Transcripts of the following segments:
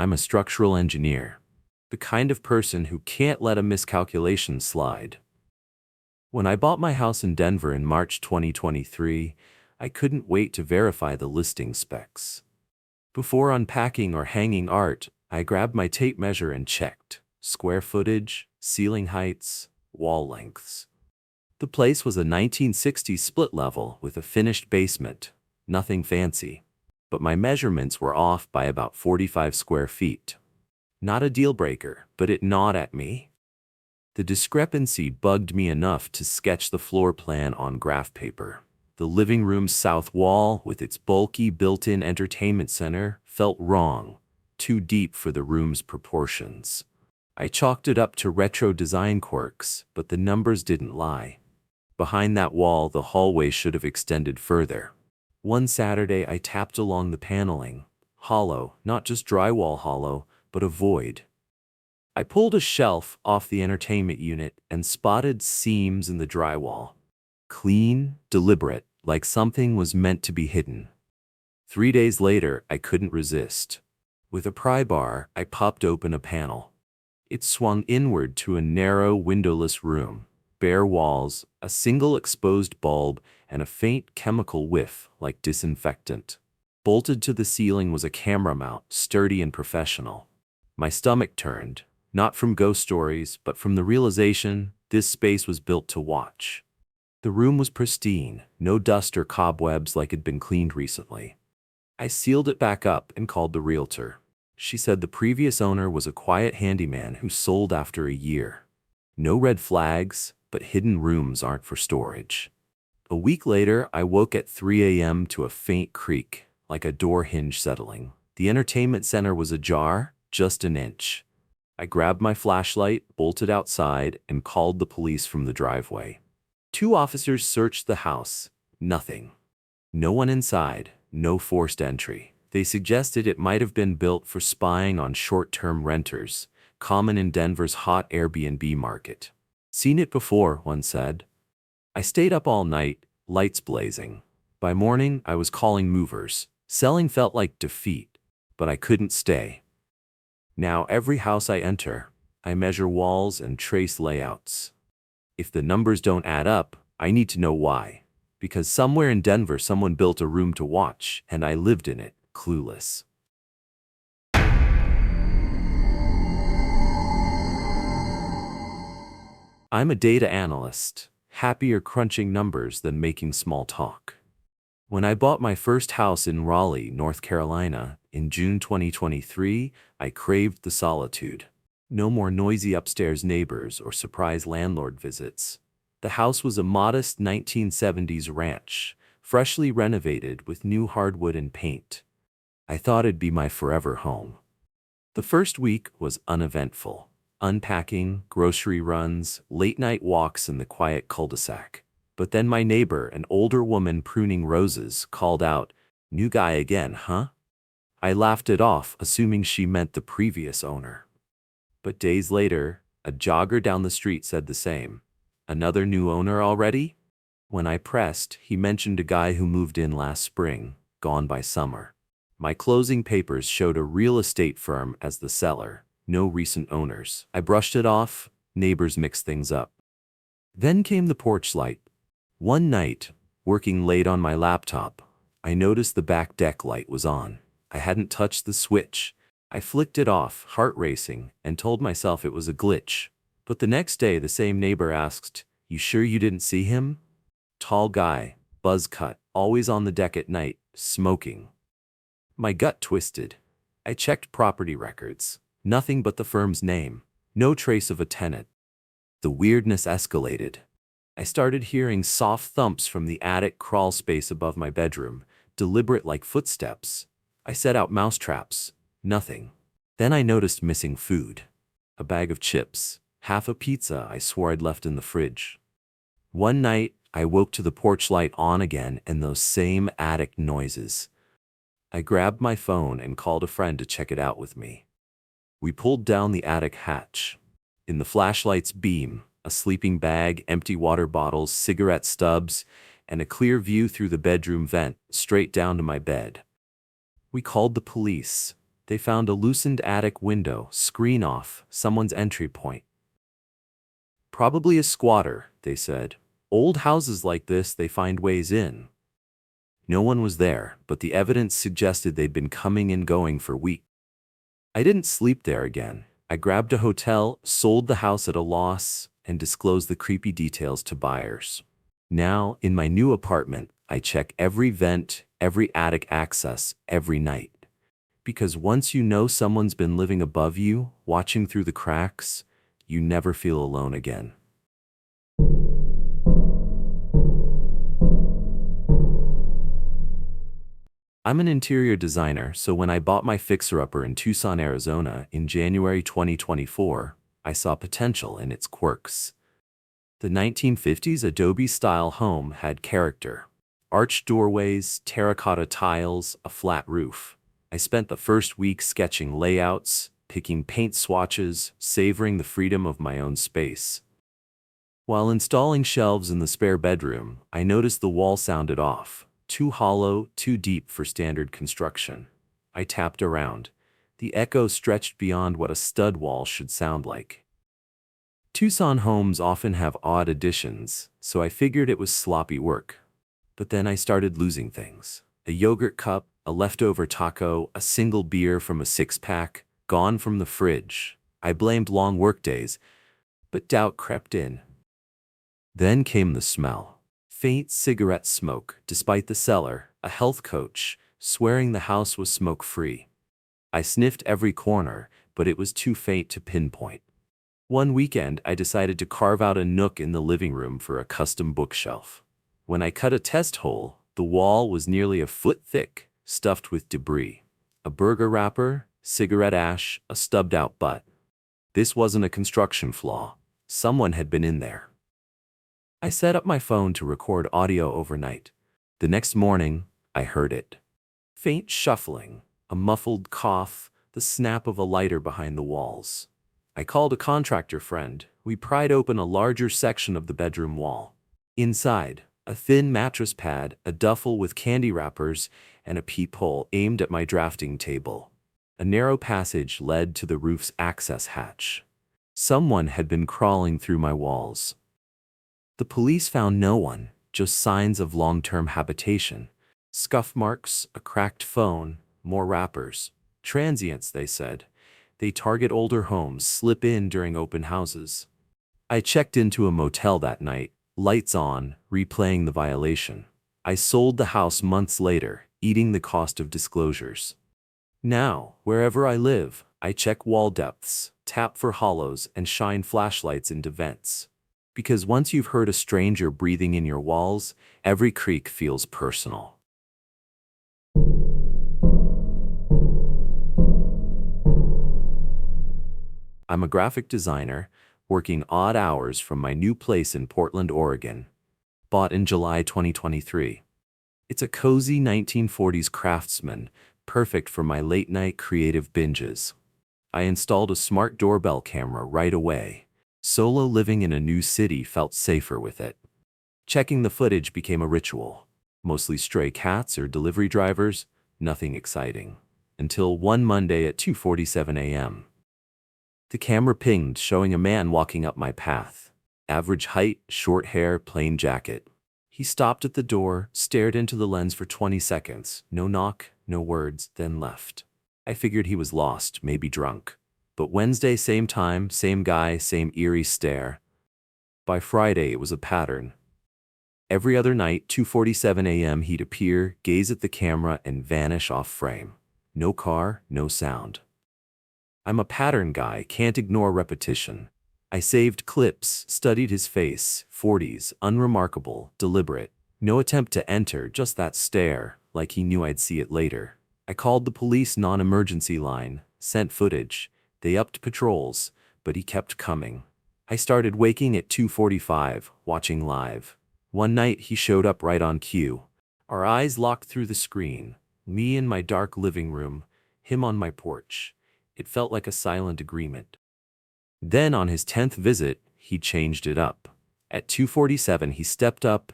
I'm a structural engineer, the kind of person who can't let a miscalculation slide. When I bought my house in Denver in March 2023, I couldn't wait to verify the listing specs. Before unpacking or hanging art, I grabbed my tape measure and checked square footage, ceiling heights, wall lengths. The place was a 1960s split level with a finished basement, nothing fancy. But my measurements were off by about 45 square feet. Not a deal breaker, but it gnawed at me. The discrepancy bugged me enough to sketch the floor plan on graph paper. The living room's south wall, with its bulky built-in entertainment center, felt wrong, too deep for the room's proportions. I chalked it up to retro design quirks, but the numbers didn't lie. Behind that wall, the hallway should have extended further. One Saturday, I tapped along the paneling, hollow, not just drywall hollow, but a void. I pulled a shelf off the entertainment unit and spotted seams in the drywall. Clean, deliberate, like something was meant to be hidden. 3 days later, I couldn't resist. With a pry bar, I popped open a panel. It swung inward to a narrow, windowless room. Bare walls, a single exposed bulb, and a faint chemical whiff like disinfectant. Bolted to the ceiling was a camera mount, sturdy and professional. My stomach turned, not from ghost stories, but from the realization this space was built to watch. The room was pristine, no dust or cobwebs like it'd been cleaned recently. I sealed it back up and called the realtor. She said the previous owner was a quiet handyman who sold after a year. No red flags, but hidden rooms aren't for storage. A week later, I woke at 3 a.m. to a faint creak, like a door hinge settling. The entertainment center was ajar, just an inch. I grabbed my flashlight, bolted outside, and called the police from the driveway. 2 officers searched the house. Nothing. No one inside, no forced entry. They suggested it might have been built for spying on short-term renters, common in Denver's hot Airbnb market. Seen it before, one said. I stayed up all night, lights blazing. By morning, I was calling movers. Selling felt like defeat, but I couldn't stay. Now, every house I enter, I measure walls and trace layouts. If the numbers don't add up, I need to know why. Because somewhere in Denver, someone built a room to watch, and I lived in it, clueless. I'm a data analyst, happier crunching numbers than making small talk. When I bought my first house in Raleigh, North Carolina, in June 2023, I craved the solitude. No more noisy upstairs neighbors or surprise landlord visits. The house was a modest 1970s ranch, freshly renovated with new hardwood and paint. I thought it'd be my forever home. The first week was uneventful. Unpacking, grocery runs, late-night walks in the quiet cul-de-sac. But then my neighbor, an older woman pruning roses, called out, "New guy again, huh?" I laughed it off, assuming she meant the previous owner. But days later, a jogger down the street said the same. "Another new owner already?" When I pressed, he mentioned a guy who moved in last spring, gone by summer. My closing papers showed a real estate firm as the seller. No recent owners. I brushed it off. Neighbors mixed things up. Then came the porch light. One night, working late on my laptop, I noticed the back deck light was on. I hadn't touched the switch. I flicked it off, heart racing, and told myself it was a glitch. But the next day, the same neighbor asked, "You sure you didn't see him?" Tall guy, buzz cut, always on the deck at night, smoking. My gut twisted. I checked property records. Nothing but the firm's name. No trace of a tenant. The weirdness escalated. I started hearing soft thumps from the attic crawl space above my bedroom, deliberate like footsteps. I set out mouse traps. Nothing. Then I noticed missing food. A bag of chips, half a pizza I swore I'd left in the fridge. One night, I woke to the porch light on again and those same attic noises. I grabbed my phone and called a friend to check it out with me. We pulled down the attic hatch. In the flashlight's beam, a sleeping bag, empty water bottles, cigarette stubs, and a clear view through the bedroom vent straight down to my bed. We called the police. They found a loosened attic window, screen off, someone's entry point. Probably a squatter, they said. Old houses like this, they find ways in. No one was there, but the evidence suggested they'd been coming and going for weeks. I didn't sleep there again. I grabbed a hotel, sold the house at a loss, and disclosed the creepy details to buyers. Now, in my new apartment, I check every vent, every attic access, every night. Because once you know someone's been living above you, watching through the cracks, you never feel alone again. I'm an interior designer, so when I bought my fixer-upper in Tucson, Arizona in January 2024, I saw potential in its quirks. The 1950s Adobe-style home had character. Arched doorways, terracotta tiles, a flat roof. I spent the first week sketching layouts, picking paint swatches, savoring the freedom of my own space. While installing shelves in the spare bedroom, I noticed the wall sounded off. Too hollow, too deep for standard construction. I tapped around. The echo stretched beyond what a stud wall should sound like. Tucson homes often have odd additions, so I figured it was sloppy work. But then I started losing things. A yogurt cup, a leftover taco, a single beer from a six-pack, gone from the fridge. I blamed long workdays, but doubt crept in. Then came the smell. Faint cigarette smoke, despite the seller, a health coach, swearing the house was smoke-free. I sniffed every corner, but it was too faint to pinpoint. One weekend, I decided to carve out a nook in the living room for a custom bookshelf. When I cut a test hole, the wall was nearly a foot thick, stuffed with debris. A burger wrapper, cigarette ash, a stubbed-out butt. This wasn't a construction flaw. Someone had been in there. I set up my phone to record audio overnight. The next morning, I heard it. Faint shuffling, a muffled cough, the snap of a lighter behind the walls. I called a contractor friend. We pried open a larger section of the bedroom wall. Inside, a thin mattress pad, a duffel with candy wrappers, and a peephole aimed at my drafting table. A narrow passage led to the roof's access hatch. Someone had been crawling through my walls. The police found no one, just signs of long-term habitation. Scuff marks, a cracked phone, more wrappers. Transients, they said. They target older homes, slip in during open houses. I checked into a motel that night, lights on, replaying the violation. I sold the house months later, eating the cost of disclosures. Now, wherever I live, I check wall depths, tap for hollows, and shine flashlights into vents. Because once you've heard a stranger breathing in your walls, every creak feels personal. I'm a graphic designer, working odd hours from my new place in Portland, Oregon. Bought in July 2023. It's a cozy 1940s Craftsman, perfect for my late-night creative binges. I installed a smart doorbell camera right away. Solo living in a new city felt safer with it. Checking the footage became a ritual. Mostly stray cats or delivery drivers, nothing exciting. Until one Monday at 2:47 a.m. The camera pinged, showing a man walking up my path. Average height, short hair, plain jacket. He stopped at the door, stared into the lens for 20 seconds. No knock, no words, then left. I figured he was lost, maybe drunk. But Wednesday, same time, same guy, same eerie stare. By Friday, it was a pattern. Every other night, 2:47 a.m., he'd appear, gaze at the camera, and vanish off frame. No car, no sound. I'm a pattern guy, can't ignore repetition. I saved clips, studied his face, 40s, unremarkable, deliberate. No attempt to enter, just that stare, like he knew I'd see it later. I called the police non-emergency line, sent footage. They upped patrols, but he kept coming. I started waking at 2:45, watching live. One night he showed up right on cue. Our eyes locked through the screen. Me in my dark living room, him on my porch. It felt like a silent agreement. Then on his 10th visit, he changed it up. At 2:47 he stepped up,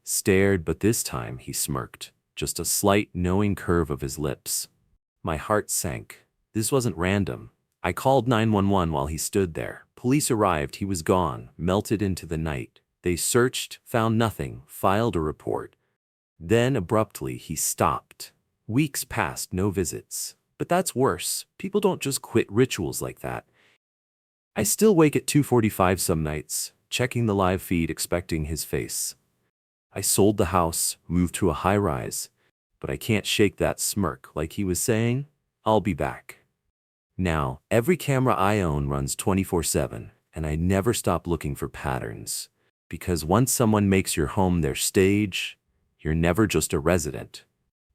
stared, but this time he smirked. Just a slight, knowing curve of his lips. My heart sank. This wasn't random. I called 911 while he stood there. Police arrived, he was gone, melted into the night. They searched, found nothing, filed a report. Then, abruptly, he stopped. Weeks passed, no visits. But that's worse. People don't just quit rituals like that. I still wake at 2:45 some nights, checking the live feed expecting his face. I sold the house, moved to a high-rise, but I can't shake that smirk like he was saying, I'll be back. Now, every camera I own runs 24/7, and I never stop looking for patterns. Because once someone makes your home their stage, you're never just a resident.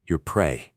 You're prey.